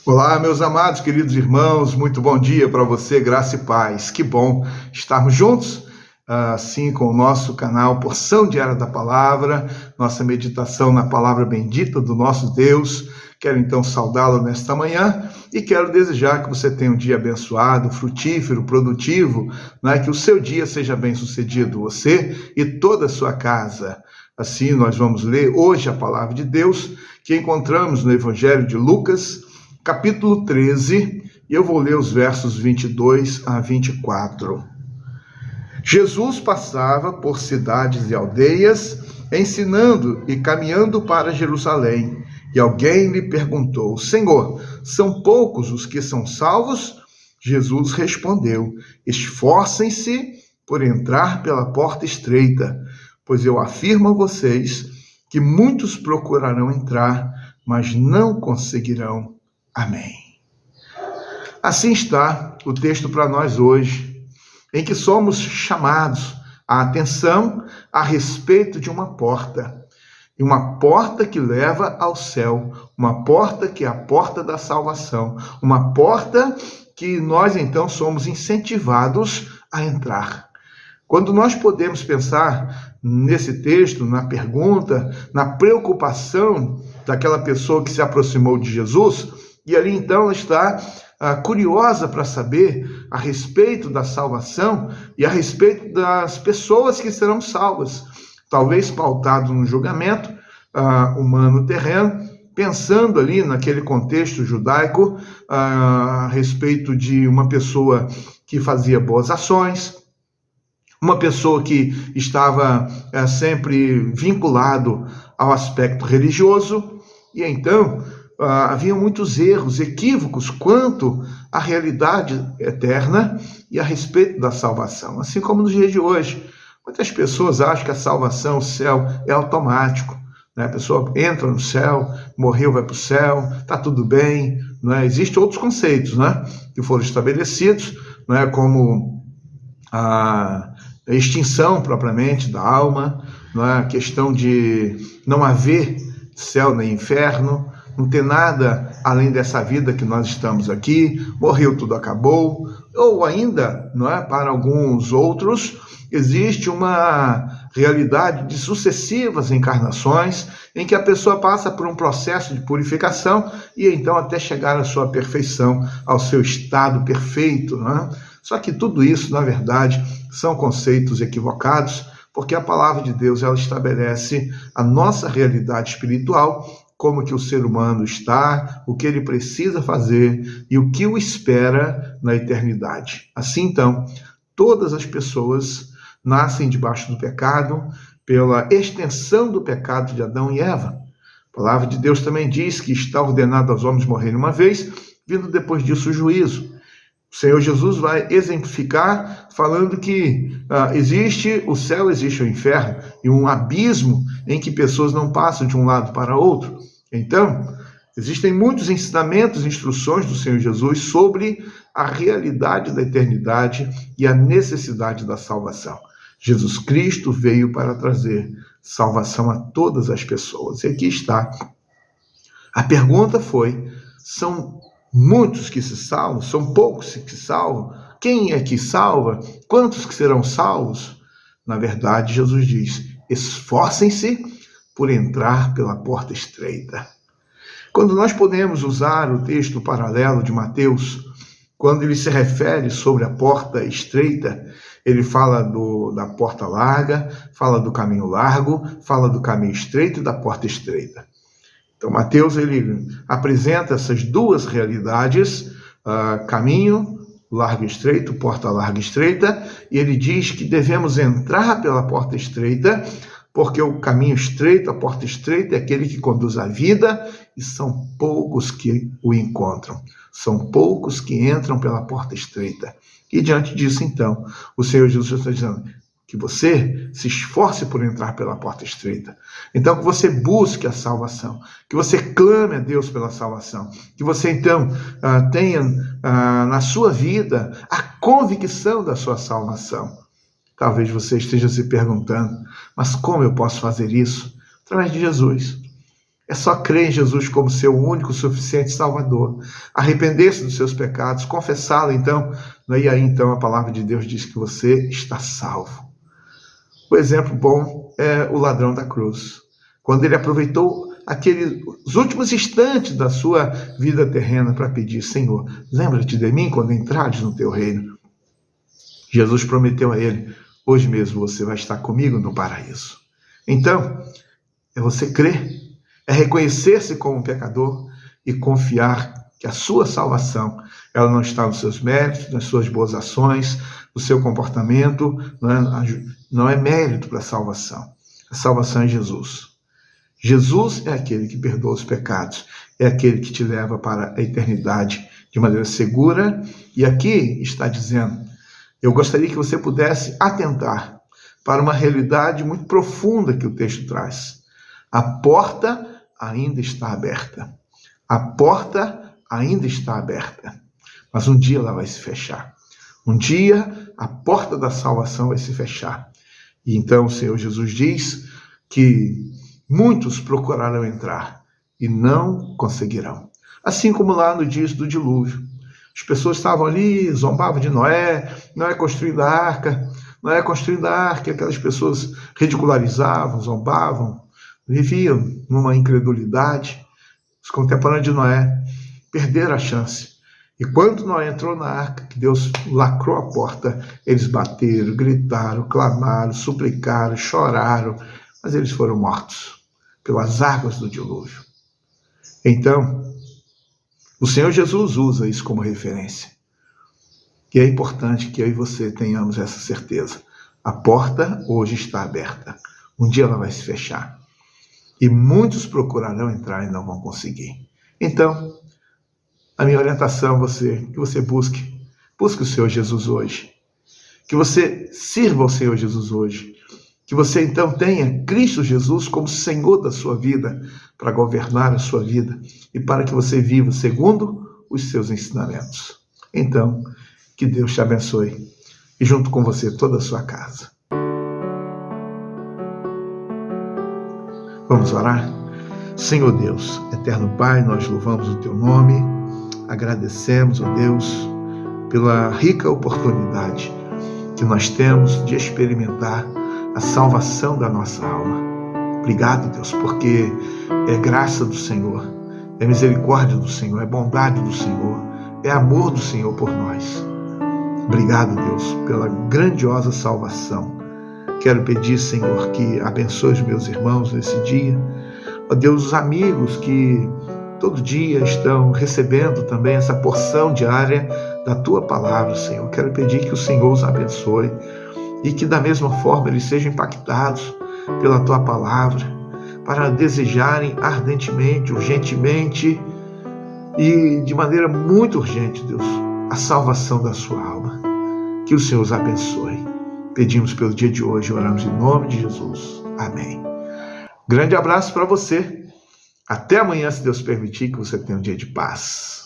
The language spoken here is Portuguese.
Olá, meus amados, queridos irmãos, muito bom dia para você, graça e paz. Que bom estarmos juntos, assim com o nosso canal Porção Diária da Palavra, nossa meditação na palavra bendita do nosso Deus. Quero então saudá-lo nesta manhã e quero desejar que você tenha um dia abençoado, frutífero, produtivo, que o seu dia seja bem sucedido, você e toda a sua casa. Assim, nós vamos ler hoje a palavra de Deus que encontramos no Evangelho de Lucas, capítulo 13, e eu vou ler os versos 22 a 24. Jesus passava por cidades e aldeias, ensinando e caminhando para Jerusalém. E alguém lhe perguntou: Senhor, são poucos os que são salvos? Jesus respondeu: Esforcem-se por entrar pela porta estreita, pois eu afirmo a vocês que muitos procurarão entrar, mas não conseguirão. Amém. Assim está o texto para nós hoje, em que somos chamados à atenção a respeito de uma porta. E uma porta que leva ao céu, uma porta que é a porta da salvação, uma porta que nós então somos incentivados a entrar. Quando nós podemos pensar nesse texto, na pergunta, na preocupação daquela pessoa que se aproximou de Jesus, e ali então ela está curiosa para saber a respeito da salvação e a respeito das pessoas que serão salvas, talvez pautado no julgamento humano terreno, pensando ali naquele contexto judaico a respeito de uma pessoa que fazia boas ações, uma pessoa que estava sempre vinculado ao aspecto religioso, e então havia muitos erros, equívocos quanto à realidade eterna e a respeito da salvação. Assim como nos dias de hoje, muitas pessoas acham que a salvação, o céu, é automático. A pessoa entra no céu, morreu, vai para o céu, está tudo bem. Existem outros conceitos que foram estabelecidos, como a extinção propriamente da alma, a questão de não haver céu nem inferno, não ter nada além dessa vida que nós estamos aqui, morreu, tudo acabou, ou ainda, para alguns outros, existe uma realidade de sucessivas encarnações em que a pessoa passa por um processo de purificação e então até chegar à sua perfeição, ao seu estado perfeito. Só que tudo isso, na verdade, são conceitos equivocados, porque a palavra de Deus ela estabelece a nossa realidade espiritual, como que o ser humano está, o que ele precisa fazer e o que o espera na eternidade. Assim, então, todas as pessoas nascem debaixo do pecado pela extensão do pecado de Adão e Eva. A palavra de Deus também diz que está ordenado aos homens morrerem uma vez, vindo depois disso o juízo. O Senhor Jesus vai exemplificar falando que existe o céu, existe o inferno e um abismo em que pessoas não passam de um lado para outro. Então, existem muitos ensinamentos e instruções do Senhor Jesus sobre a realidade da eternidade e a necessidade da salvação. Jesus Cristo veio para trazer salvação a todas as pessoas. E aqui está. A pergunta foi: são muitos que se salvam? São poucos que se salvam? Quem é que salva? Quantos que serão salvos? Na verdade, Jesus diz: esforcem-se por entrar pela porta estreita. Quando nós podemos usar o texto paralelo de Mateus, quando ele se refere sobre a porta estreita, ele fala da porta larga, fala do caminho largo, fala do caminho estreito e da porta estreita. Então, Mateus ele apresenta essas duas realidades, caminho largo e estreito, porta larga e estreita, e ele diz que devemos entrar pela porta estreita, porque o caminho estreito, a porta estreita é aquele que conduz à vida, e são poucos que o encontram. São poucos que entram pela porta estreita. E diante disso, então, o Senhor Jesus está dizendo que você se esforce por entrar pela porta estreita. Então, que você busque a salvação, que você clame a Deus pela salvação, que você, então, tenha na sua vida a convicção da sua salvação. Talvez você esteja se perguntando, mas como eu posso fazer isso? Através de Jesus. É só crer em Jesus como seu único, suficiente Salvador. Arrepender-se dos seus pecados, confessá-lo, então. E aí, então, a palavra de Deus diz que você está salvo. O exemplo bom é o ladrão da cruz. Quando ele aproveitou os últimos instantes da sua vida terrena para pedir: Senhor, lembra-te de mim quando entrares no teu reino. Jesus prometeu a ele: hoje mesmo você vai estar comigo no paraíso. Então, é você crer, é reconhecer-se como um pecador e confiar que a sua salvação, ela não está nos seus méritos, nas suas boas ações, no seu comportamento, não é mérito para a salvação. A salvação é Jesus. Jesus é aquele que perdoa os pecados, é aquele que te leva para a eternidade de maneira segura. E aqui está dizendo, eu gostaria que você pudesse atentar para uma realidade muito profunda que o texto traz. A porta ainda está aberta. A porta ainda está aberta. Mas um dia ela vai se fechar. Um dia a porta da salvação vai se fechar. E então o Senhor Jesus diz que muitos procurarão entrar e não conseguirão. Assim como lá no dia do dilúvio. As pessoas estavam ali, zombavam de Noé construindo a arca, aquelas pessoas ridicularizavam, zombavam, viviam numa incredulidade. Os contemporâneos de Noé perderam a chance. E quando Noé entrou na arca, que Deus lacrou a porta, eles bateram, gritaram, clamaram, suplicaram, choraram, mas eles foram mortos pelas águas do dilúvio. Então, o Senhor Jesus usa isso como referência. E é importante que eu e você tenhamos essa certeza. A porta hoje está aberta. Um dia ela vai se fechar. E muitos procurarão entrar e não vão conseguir. Então, a minha orientação a você, que você busque o Senhor Jesus hoje. Que você sirva ao Senhor Jesus hoje. Que você então tenha Cristo Jesus como Senhor da sua vida, para governar a sua vida e para que você viva segundo os seus ensinamentos. Então, que Deus te abençoe e junto com você toda a sua casa. Vamos orar? Senhor Deus, eterno Pai, nós louvamos o teu nome, agradecemos, ó Deus, pela rica oportunidade que nós temos de experimentar a salvação da nossa alma. Obrigado, Deus, porque é graça do Senhor, é misericórdia do Senhor, é bondade do Senhor, é amor do Senhor por nós. Obrigado, Deus, pela grandiosa salvação. Quero pedir, Senhor, que abençoe os meus irmãos nesse dia. Ó Deus, os amigos que todo dia estão recebendo também essa porção diária da Tua palavra, Senhor. Quero pedir que o Senhor os abençoe e que da mesma forma eles sejam impactados pela Tua palavra, para desejarem ardentemente, urgentemente e de maneira muito urgente, Deus, a salvação da sua alma. Que o Senhor os abençoe. Pedimos pelo dia de hoje, oramos em nome de Jesus. Amém. Grande abraço para você. Até amanhã, se Deus permitir, que você tenha um dia de paz.